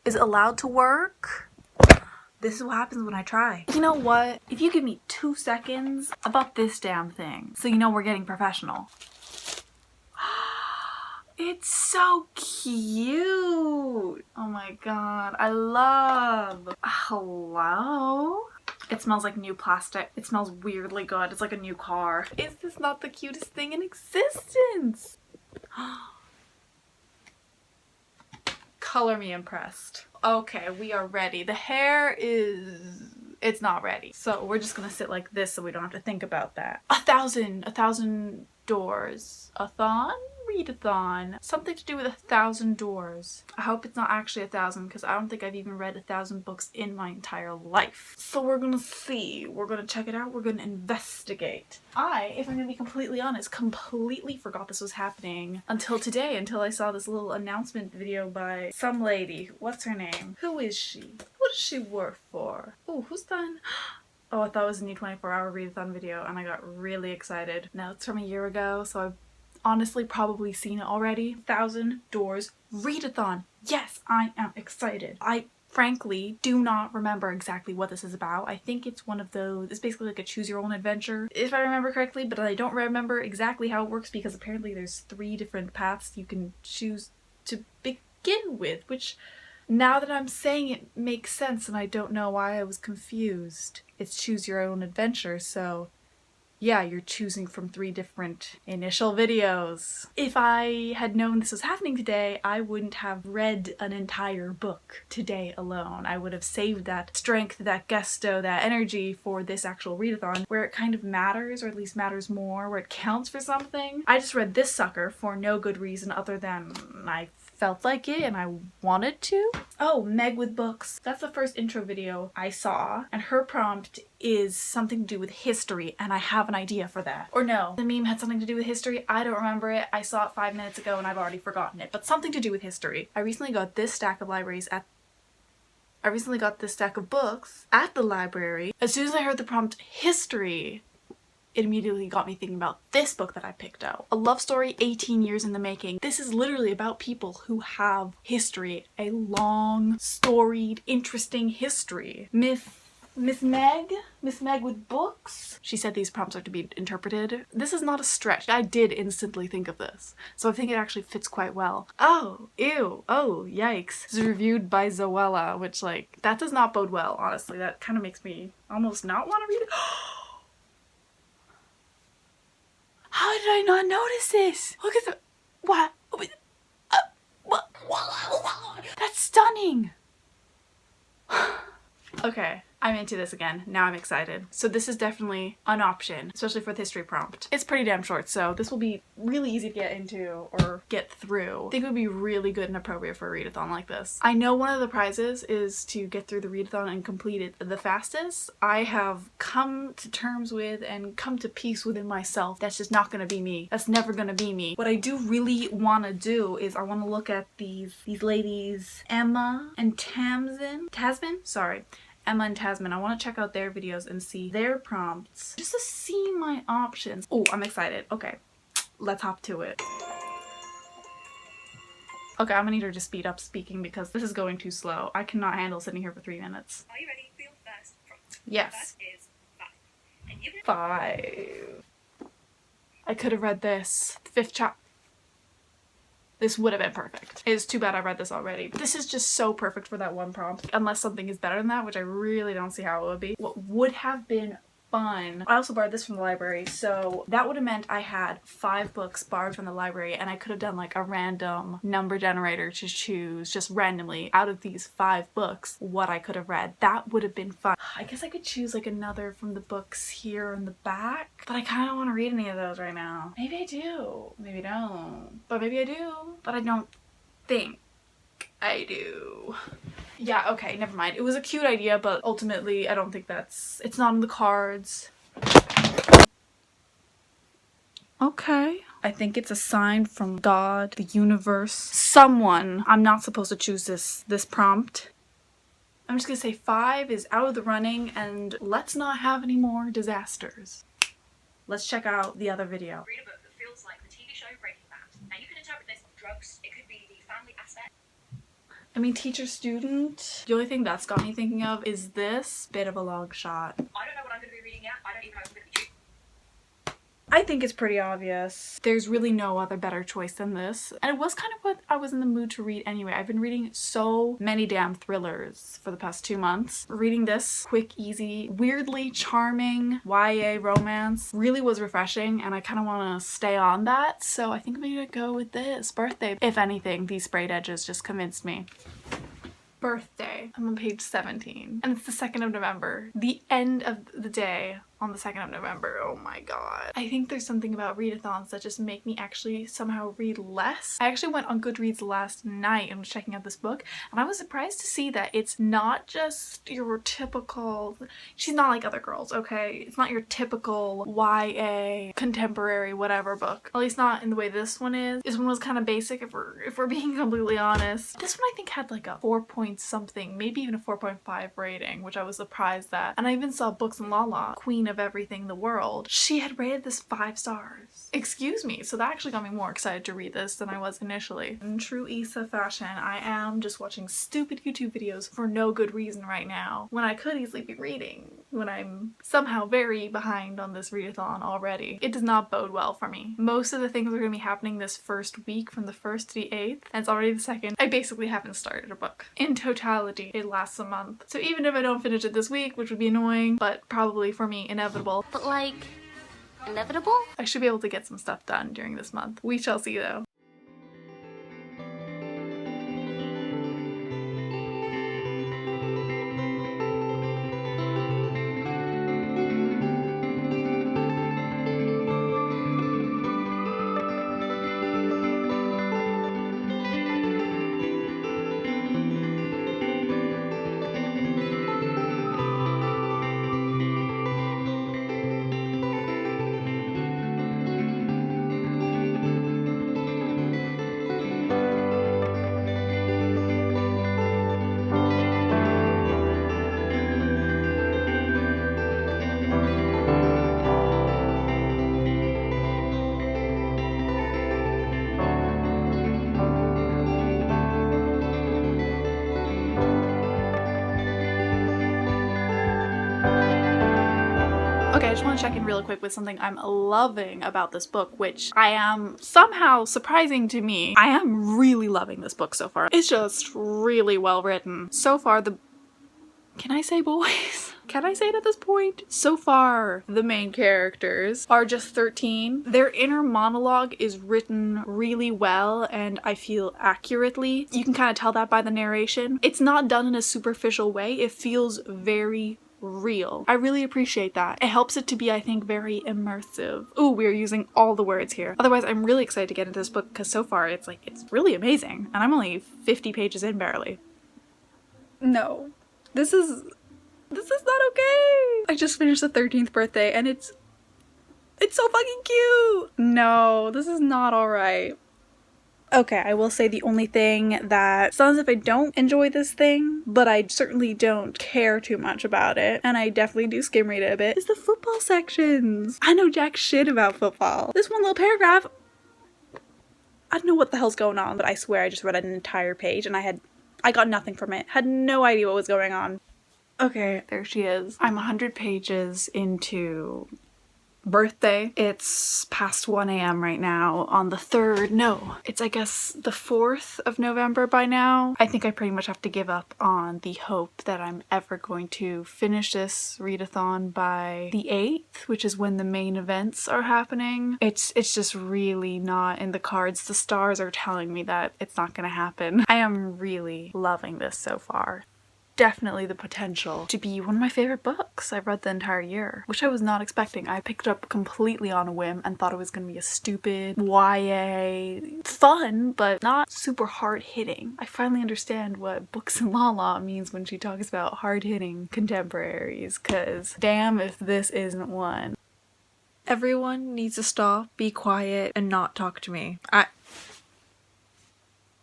is allowed to work. This is what happens when I try. You know what? If you give me 2 seconds about this damn thing, so you know we're getting professional. It's so cute. Oh my god, I love. Hello? It smells like new plastic. It smells weirdly good. It's like a new car. Is this not the cutest thing in existence? Color me impressed. Okay, we are ready. The hair it's not ready. So we're just gonna sit like this so we don't have to think about that. A thousand doors. A thon? Readathon. Something to do with 1,000 doors. I hope it's not actually 1,000 because I don't think I've even read 1,000 books in my entire life. So we're gonna see. We're gonna check it out. We're gonna investigate. I, if I'm gonna be completely honest, completely forgot this was happening until today, until I saw this little announcement video by some lady. What's her name? Who is she? What does she work for? Oh, who's done? Oh, I thought it was a new 24-hour readathon video and I got really excited. Now it's from a year ago, so I've honestly probably seen it already. 1,000 doors readathon. Yes, I am excited. I frankly do not remember exactly what this is about. I think it's one of those, it's basically like a choose your own adventure if I remember correctly, but I don't remember exactly how it works because apparently there's 3 different paths you can choose to begin with, which now that I'm saying it makes sense and I don't know why I was confused. It's choose your own adventure, so yeah, you're choosing from 3 different initial videos. If I had known this was happening today, I wouldn't have read an entire book today alone. I would have saved that strength, that gusto, that energy for this actual readathon where it kind of matters, or at least matters more, where it counts for something. I just read this sucker for no good reason other than I felt like it and I wanted to. Oh, Meg with books. That's the first intro video I saw, and her prompt is something to do with history, and I have an idea for that. Or no, the meme had something to do with history. I don't remember it. I saw it 5 minutes ago and I've already forgotten it, but something to do with history. I recently got this stack of books at the library. As soon as I heard the prompt history, it immediately got me thinking about this book that I picked out. A love story 18 years in the making. This is literally about people who have history. A long, storied, interesting history. Miss Meg with books. She said these prompts are to be interpreted. This is not a stretch. I did instantly think of this. So I think it actually fits quite well. Oh, ew. Oh, yikes. This is reviewed by Zoella, which like, that does not bode well, honestly. That kind of makes me almost not want to read it. How did I not notice this? Look at the, what? What? That's stunning. Okay, I'm into this again. Now I'm excited. So this is definitely an option, especially for the history prompt. It's pretty damn short, so this will be really easy to get into or get through. I think it would be really good and appropriate for a readathon like this. I know one of the prizes is to get through the readathon and complete it the fastest. I have come to terms with and come to peace within myself. That's just not gonna be me. That's never gonna be me. What I do really want to do is I want to look at these ladies, Emma and Tasman? Sorry. Emma and Tasman. I want to check out their videos and see their prompts just to see my options. Oh, I'm excited. Okay, let's hop to it. Okay, I'm gonna need her to speed up speaking because this is going too slow. I cannot handle sitting here for 3 minutes. Are you ready for your first prompt? Yes. First is 5. And you 5. I could have read this. 5th chapter. This would have been perfect. It's too bad I read this already. This is just so perfect for that one prompt, unless something is better than that, which I really don't see how it would be. What would have been fun. I also borrowed this from the library, so that would have meant I had 5 books borrowed from the library and I could have done like a random number generator to choose just randomly out of these 5 books what I could have read. That would have been fun. I guess I could choose like another from the books here in the back, but I kind of don't want to read any of those right now. Maybe I do, maybe I don't, but maybe I do, but I don't think I do. Yeah, okay, never mind. It was a cute idea, but ultimately I don't think it's not in the cards. Okay. I think it's a sign from God, the universe, someone. I'm not supposed to choose this prompt. I'm just gonna say 5 is out of the running and let's not have any more disasters. Let's check out the other video. read a book that feels like the TV show Breaking Bad. Now you can interpret this as drugs. It could be the family aspect. I mean, teacher student. The only thing that's got me thinking of is this bit of a long shot. I don't know what I'm going to be reading yet. I don't even know if I'm going to be choosing. I think it's pretty obvious. There's really no other better choice than this. And it was kind of what I was in the mood to read anyway. I've been reading so many damn thrillers for the past 2 months. Reading this quick, easy, weirdly charming YA romance really was refreshing, and I kind of want to stay on that. So I think I'm gonna go with this. Birthday. If anything, these sprayed edges just convinced me. Birthday. I'm on page 17 and it's the 2nd of November. The end of the day on the 2nd of November. Oh my god. I think there's something about readathons that just make me actually somehow read less. I actually went on Goodreads last night and was checking out this book, and I was surprised to see that it's not just your typical, she's not like other girls, okay? It's not your typical YA contemporary whatever book. At least not in the way this one is. This one was kind of basic if we're being completely honest. This one I think had like a 4 point something, maybe even a 4.5 rating, which I was surprised at. And I even saw Books and Lala, queen of everything in the world, she had rated this 5 stars. Excuse me. So that actually got me more excited to read this than I was initially. In true Issa fashion, I am just watching stupid YouTube videos for no good reason right now, when I could easily be reading, when I'm somehow very behind on this readathon already. It does not bode well for me. Most of the things are going to be happening this first week, from the 1st to the 8th, and it's already the 2nd. I basically haven't started a book. In totality, it lasts a month. So even if I don't finish it this week, which would be annoying, but probably for me inevitable. But like, inevitable? I should be able to get some stuff done during this month. We shall see though. Okay, I just want to check in real quick with something I'm loving about this book, which I am somehow surprising to me. I am really loving this book so far. It's just really well written. So far, can I say boys? Can I say it at this point? So far, the main characters are just 13. Their inner monologue is written really well, and I feel accurately. You can kind of tell that by the narration. It's not done in a superficial way. It feels very real. I really appreciate that. It helps it to be, I think, very immersive. Ooh, we're using all the words here. Otherwise, I'm really excited to get into this book because so far it's really amazing. And I'm only 50 pages in barely. No. This is not okay. I just finished the 13th birthday and it's so fucking cute. No, this is not alright. Okay, I will say the only thing that sounds as if I don't enjoy this thing, but I certainly don't care too much about it, and I definitely do skim read it a bit, is the football sections. I know jack shit about football. This one little paragraph, I don't know what the hell's going on, but I swear I just read an entire page and I got nothing from it. Had no idea what was going on. Okay, there she is. I'm 100 pages into birthday. It's past 1 a.m. right now on the 3rd. No, it's I guess the 4th of November by now. I think I pretty much have to give up on the hope that I'm ever going to finish this readathon by the 8th, which is when the main events are happening. It's just really not in the cards. The stars are telling me that it's not gonna happen. I am really loving this so far. Definitely the potential to be one of my favorite books I've read the entire year, which I was not expecting. I picked it up completely on a whim and thought it was going to be a stupid YA, fun, but not super hard-hitting. I finally understand what Books and Lala means when she talks about hard-hitting contemporaries, because damn if this isn't one. Everyone needs to stop, be quiet, and not talk to me.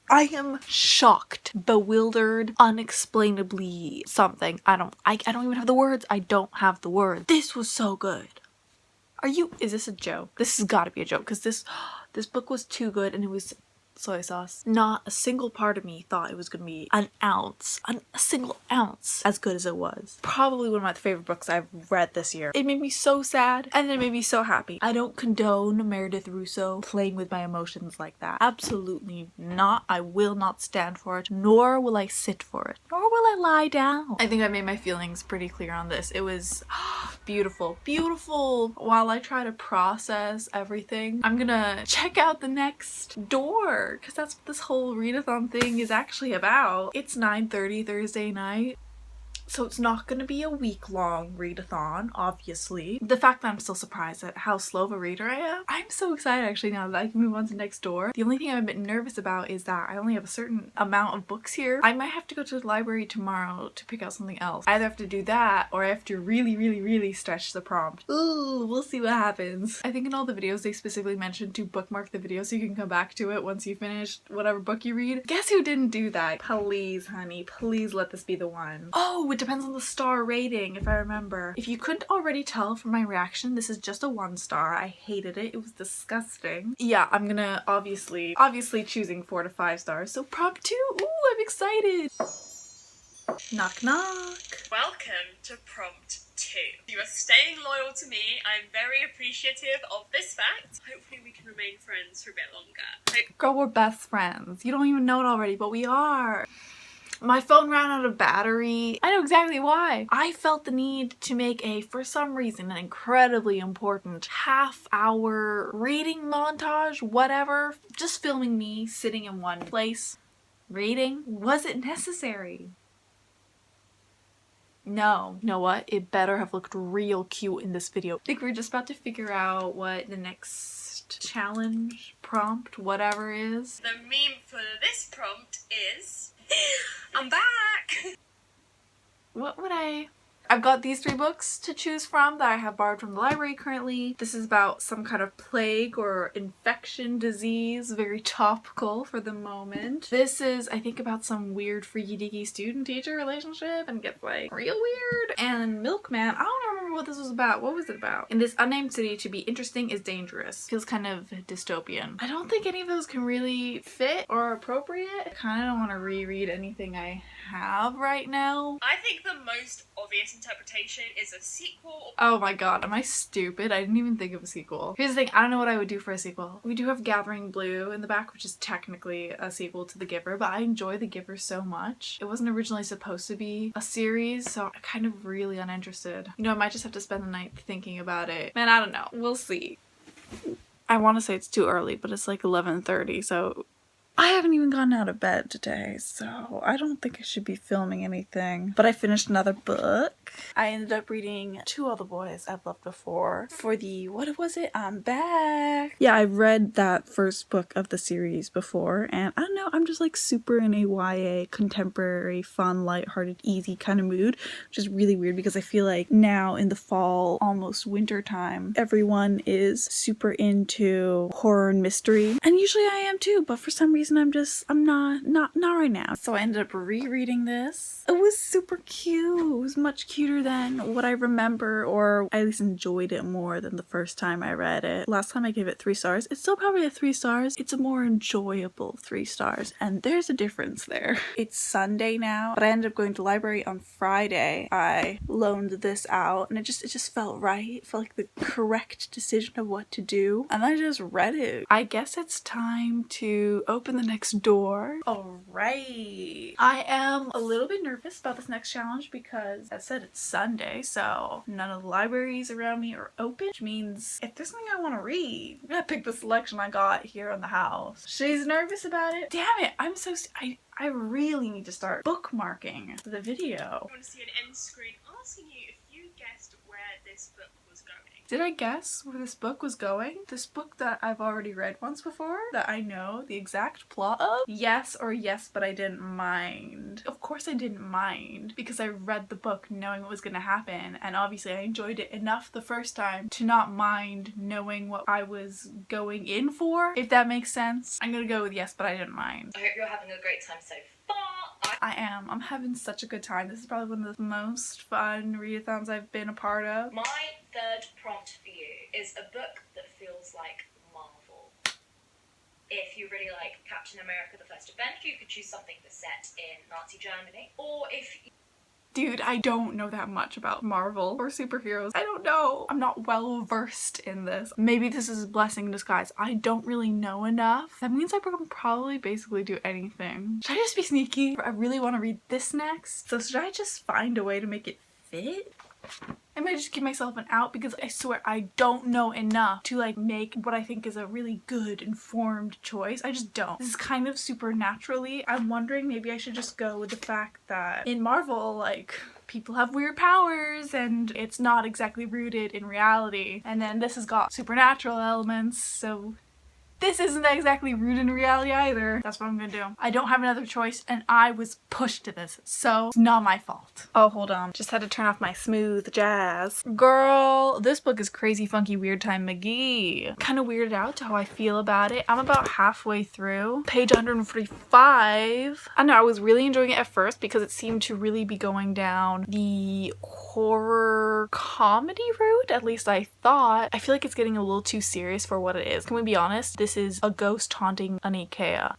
I am shocked, bewildered, unexplainably something. I don't even have the words. I don't have the words. This was so good. Is this a joke? This has got to be a joke because this book was too good and it was soy sauce. Not a single part of me thought it was gonna be a single ounce as good as it was. Probably one of my favorite books I've read this year. It made me so sad and it made me so happy. I don't condone Meredith Russo playing with my emotions like that. Absolutely not. I will not stand for it, nor will I sit for it, nor will I lie down. I think I made my feelings pretty clear on this. It was beautiful, beautiful. While I try to process everything, I'm gonna check out the next door because that's what this whole readathon thing is actually about. It's 9:30 Thursday night. So it's not going to be a week-long readathon, obviously. The fact that I'm still surprised at how slow of a reader I am. I'm so excited actually now that I can move on to next door. The only thing I'm a bit nervous about is that I only have a certain amount of books here. I might have to go to the library tomorrow to pick out something else. I either have to do that or I have to really stretch the prompt. Ooh, we'll see what happens. I think in all the videos they specifically mentioned to bookmark the video so you can come back to it once you finished whatever book you read. Guess who didn't do that? Please, honey, please let this be the one. Oh, it depends on the star rating, if I remember. If you couldn't already tell from my reaction, this is just a 1 star. I hated it. It was disgusting. Yeah, I'm gonna obviously choosing 4 to 5 stars. So prompt 2. Ooh, I'm excited. Knock knock. Welcome to prompt 2. You are staying loyal to me. I'm very appreciative of this fact. Hopefully we can remain friends for a bit longer. Girl, we're best friends. You don't even know it already, but we are. My phone ran out of battery. I know exactly why. I felt the need to make for some reason, an incredibly important half-hour reading montage, whatever. Just filming me sitting in one place, reading. Was it necessary? No. You know what? It better have looked real cute in this video. I think we're just about to figure out what the next challenge, prompt, whatever is. The meme for this prompt is I'm back! What would I've got these 3 books to choose from that I have borrowed from the library currently. This is about some kind of plague or infection disease, very topical for the moment. This is, I think, about some weird freaky deaky student-teacher relationship and gets like real weird. And Milkman, I don't remember what this was about. What was it about? In this unnamed city, to be interesting is dangerous. Feels kind of dystopian. I don't think any of those can really fit or appropriate. I kind of don't want to reread anything I have right now. I think the most obvious interpretation is a sequel. Oh my god, am I stupid? I didn't even think of a sequel. Here's the thing, I don't know what I would do for a sequel. We do have Gathering Blue in the back, which is technically a sequel to The Giver, but I enjoy The Giver so much. It wasn't originally supposed to be a series, so I'm kind of really uninterested. You know, I might just have to spend the night thinking about it. Man, I don't know. We'll see. I want to say it's too early, but it's like 11:30, so I haven't even gotten out of bed today, so I don't think I should be filming anything. But I finished another book. I ended up reading To All the Boys I've Loved Before for the, what was it? I'm Back. Yeah, I've read that first book of the series before, and I don't know, I'm just like super in a YA, contemporary, fun, lighthearted, easy kind of mood, which is really weird because I feel like now in the fall, almost winter time, everyone is super into horror and mystery. And usually I am too, but for some reason I'm not right now. So I ended up rereading this. It was super cute. It was much cuter than what I remember, or I at least enjoyed it more than the first time I read it. Last time I gave it 3 stars. It's still probably a 3 stars. It's a more enjoyable 3 stars, and there's a difference there. It's Sunday now, but I ended up going to the library on Friday. I loaned this out, and it just felt right. It felt like the correct decision of what to do, and I just read it. I guess it's time to open the next door. Alright. I am a little bit nervous about this next challenge because, as I said, it's Sunday, so none of the libraries around me are open, which means if there's something I want to read, I'm gonna pick the selection I got here in the house. She's nervous about it. Damn it, I'm so I really need to start bookmarking the video. I want to see an end screen asking you if you guessed where this book was going. Did I guess where this book was going? This book that I've already read once before, that I know the exact plot of? Yes, or yes, but I didn't mind. Of course I didn't mind, because I read the book knowing what was going to happen, and obviously I enjoyed it enough the first time to not mind knowing what I was going in for, if that makes sense. I'm gonna go with yes, but I didn't mind. I hope you're having a great time so far. I am. I'm having such a good time. This is probably one of the most fun readathons I've been a part of. My third prompt for you is a book that feels like Marvel. If you really like Captain America: The First Avenger, you could choose something that's set in Nazi Germany. Or if Dude, I don't know that much about Marvel or superheroes. I don't know. I'm not well versed in this. Maybe this is a blessing in disguise. I don't really know enough. That means I can probably basically do anything. Should I just be sneaky? I really want to read this next. So should I just find a way to make it fit? I might just give myself an out because I swear I don't know enough to like make what I think is a really good informed choice. I just don't. This is kind of supernaturally. I'm wondering maybe I should just go with the fact that in Marvel, like, people have weird powers and it's not exactly rooted in reality. And then this has got supernatural elements, so this isn't exactly rooted in reality either. That's what I'm gonna do. I don't have another choice and I was pushed to this, so it's not my fault. Oh, hold on. Just had to turn off my smooth jazz. Girl, this book is Crazy Funky Weird Time McGee. Kind of weirded out to how I feel about it. I'm about halfway through. Page 145. I don't know, I was really enjoying it at first because it seemed to really be going down the horror comedy route, at least I thought. I feel like it's getting a little too serious for what it is. Can we be honest? This is a ghost haunting an IKEA.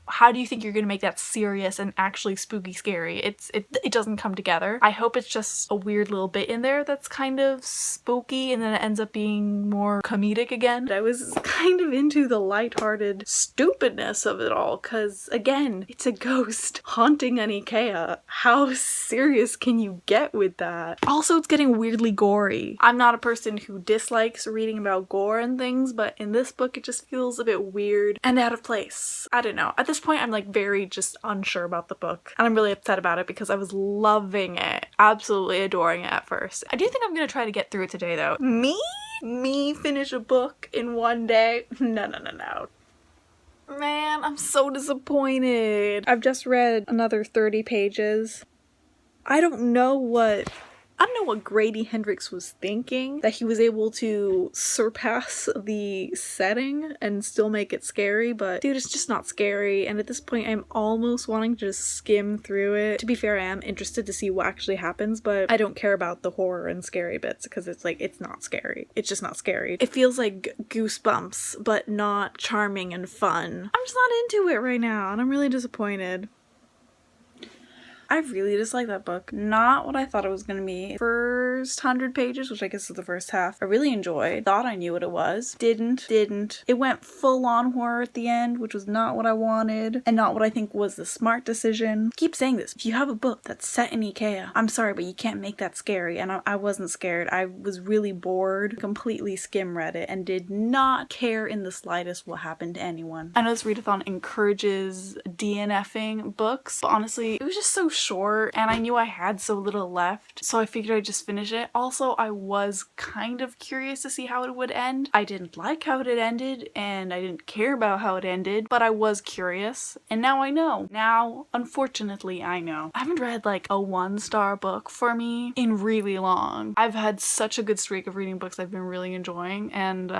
How do you think you're gonna make that serious and actually spooky scary? It doesn't come together. I hope it's just a weird little bit in there that's kind of spooky and then it ends up being more comedic again. I was kind of into the lighthearted stupidness of it all because, again, it's a ghost haunting an IKEA. How serious can you get with that? Also, it's getting weirdly gory. I'm not a person who dislikes reading about gore and things, but in this book it just feels a bit weird and out of place. I don't know. At this point I'm like very just unsure about the book and I'm really upset about it because I was loving it, absolutely adoring it at first. I do think I'm gonna try to get through it today though. Me finish a book in one day? No. Man, I'm so disappointed. I've just read another 30 pages. I don't know what Grady Hendrix was thinking, that he was able to surpass the setting and still make it scary, but dude, it's just not scary, and at this point I'm almost wanting to just skim through it. To be fair, I am interested to see what actually happens, but I don't care about the horror and scary bits because it's like, it's not scary. It's just not scary. It feels like Goosebumps, but not charming and fun. I'm just not into it right now, and I'm really disappointed. I really dislike that book. Not what I thought it was gonna be. First 100 pages, which I guess is the first half, I really enjoyed. Thought I knew what it was. Didn't. It went full on horror at the end, which was not what I wanted, and not what I think was the smart decision. I keep saying this. If you have a book that's set in IKEA, I'm sorry, but you can't make that scary, and I wasn't scared. I was really bored, completely skim read it, and did not care in the slightest what happened to anyone. I know this readathon encourages DNFing books, but honestly, it was just so short and I knew I had so little left, so I figured I'd just finish it. Also, I was kind of curious to see how it would end. I didn't like how it had ended and I didn't care about how it ended, but I was curious and now I know. Now, unfortunately, I know. I haven't read like a 1-star book for me in really long. I've had such a good streak of reading books I've been really enjoying and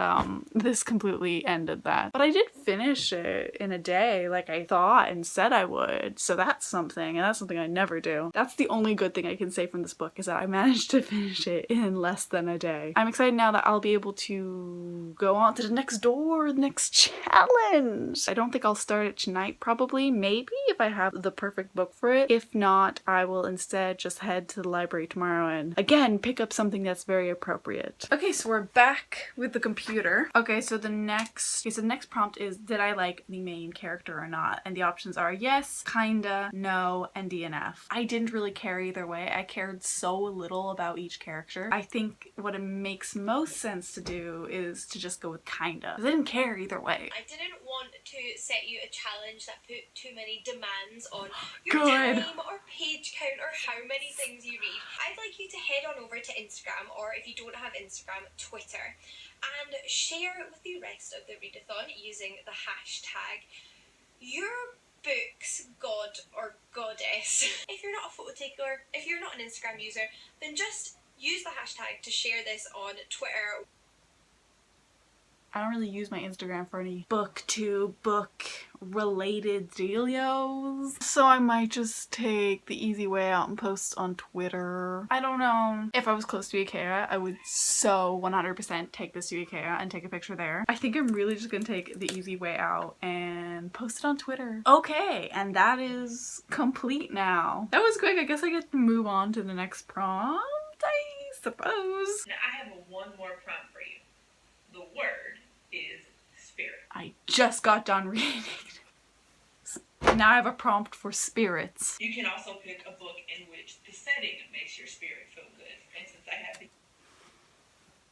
this completely ended that. But I did finish it in a day like I thought and said I would, so that's something, and that's something I never do. That's the only good thing I can say from this book, is that I managed to finish it in less than a day. I'm excited now that I'll be able to go on to the next challenge. I don't think I'll start it tonight, probably, maybe, if I have the perfect book for it. If not, I will instead just head to the library tomorrow and again pick up something that's very appropriate. Okay, so we're back with the computer. Okay, so the next prompt is, did I like the main character or not? And the options are yes, kinda, no, and DNF. I didn't really care either way. I cared so little about each character. I think what it makes most sense to do is to just go with kinda, because I didn't care either way. I didn't want to set you a challenge that put too many demands on your Good. time or page count or how many things you read. I'd like you to head on over to Instagram, or if you don't have Instagram, Twitter, and share with the rest of the readathon using the hashtag your book's god or goddess. If you're not a photo taker, if you're not an Instagram user, then just use the hashtag to share this on Twitter. I don't really use my Instagram for any book related dealios. So I might just take the easy way out and post on Twitter. I don't know. If I was close to Ikea, I would so 100% take this to Ikea and take a picture there. I think I'm really just gonna take the easy way out and post it on Twitter. Okay, and that is complete now. That was quick. I guess I get to move on to the next prompt, I suppose. Now I have one more prompt for you. The word is spirit. I just got done reading. Now I have a prompt for spirits. You can also pick a book in which the setting makes your spirit feel good. And since I have the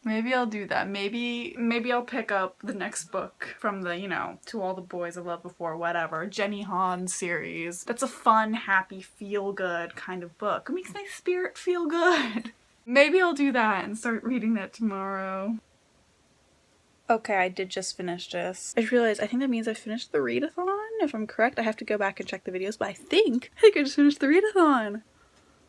Maybe I'll do that. Maybe I'll pick up the next book from the, you know, To All the Boys I've Loved Before, whatever, Jenny Han series. That's a fun, happy, feel-good kind of book. It makes my spirit feel good. Maybe I'll do that and start reading that tomorrow. Okay, I did just finish this. I just realized, I think that means I finished the readathon. If I'm correct, I have to go back and check the videos, but I think I just finished the readathon.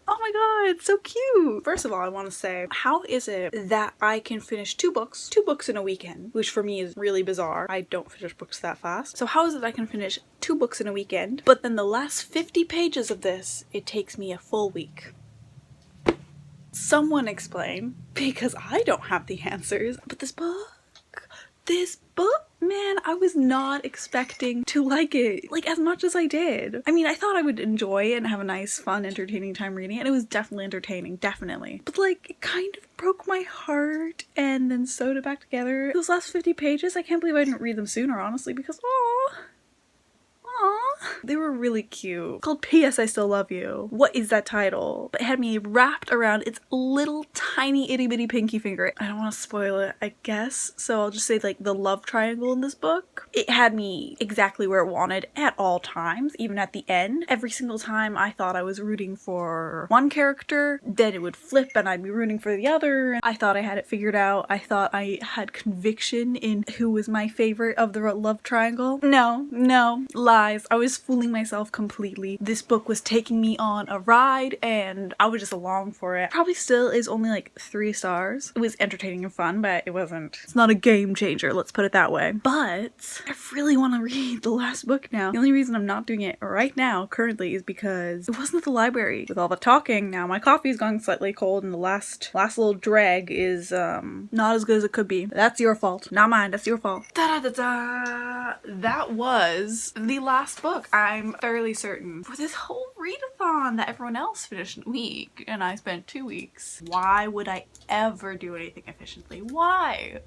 Oh my god, it's so cute! First of all, I want to say, how is it that I can finish two books in a weekend? Which for me is really bizarre. I don't finish books that fast. So how is it that I can finish 2 books in a weekend, but then the last 50 pages of this, it takes me a full week? Someone explain, because I don't have the answers. But this book, man, I was not expecting to like it, like, as much as I did. I mean, I thought I would enjoy it and have a nice, fun, entertaining time reading it, and it was definitely entertaining, definitely. But, like, it kind of broke my heart and then sewed it back together. Those last 50 pages, I can't believe I didn't read them sooner, honestly, because, aww. They were really cute. It's called P.S. I Still Love You. What is that title? But it had me wrapped around its little tiny itty bitty pinky finger. I don't want to spoil it, I guess, so I'll just say, like, the love triangle in this book. It had me exactly where it wanted at all times, even at the end. Every single time I thought I was rooting for one character, then it would flip and I'd be rooting for the other. I thought I had it figured out. I thought I had conviction in who was my favorite of the love triangle. No, lies. I was fooling myself completely. This book was taking me on a ride and I was just along for it. Probably still is only like 3 stars. It was entertaining and fun, but it's not a game changer, let's put it that way. But I really want to read the last book now. The only reason I'm not doing it right now currently is because it wasn't at the library. With all the talking now, my coffee's gone slightly cold and the last little drag is not as good as it could be. That's your fault, not mine. That's your fault. Da-da-da-da! That was the last book, I'm fairly certain, for this whole readathon that everyone else finished in a week and I spent 2 weeks. Why would I ever do anything efficiently? Why?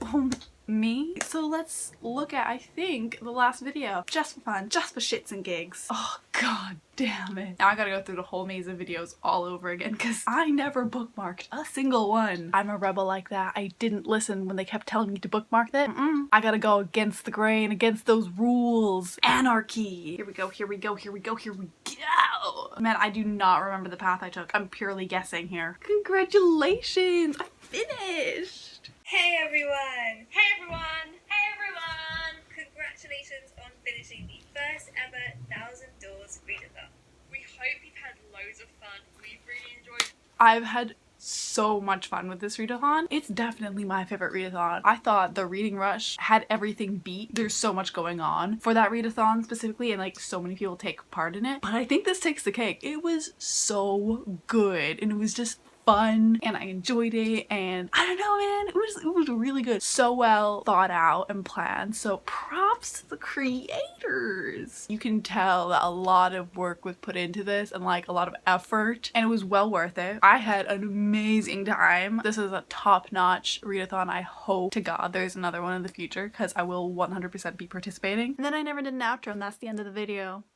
Me? So let's look at, I think, the last video. Just for fun, just for shits and gigs. Oh, god damn it. Now I gotta go through the whole maze of videos all over again because I never bookmarked a single one. I'm a rebel like that. I didn't listen when they kept telling me to bookmark them. I gotta go against the grain, against those rules. Anarchy. Here we go, here we go, here we go, here we go. Man, I do not remember the path I took. I'm purely guessing here. Congratulations, I finished. Hey everyone! Hey everyone! Hey everyone! Congratulations on finishing the first ever 1,000 Doors readathon. We hope you've had loads of fun. We've really enjoyed. I've had so much fun with this readathon. It's definitely my favorite readathon. I thought the reading rush had everything beat. There's so much going on for that readathon specifically, and like so many people take part in it. But I think this takes the cake. It was so good and it was just fun and I enjoyed it, and I don't know, man, it was really good. So well thought out and planned. So props to the creators. You can tell that a lot of work was put into this and like a lot of effort, and it was well worth it. I had an amazing time. This is a top-notch readathon. I hope to god there's another one in the future because I will 100% be participating. And then I never did an outro and that's the end of the video.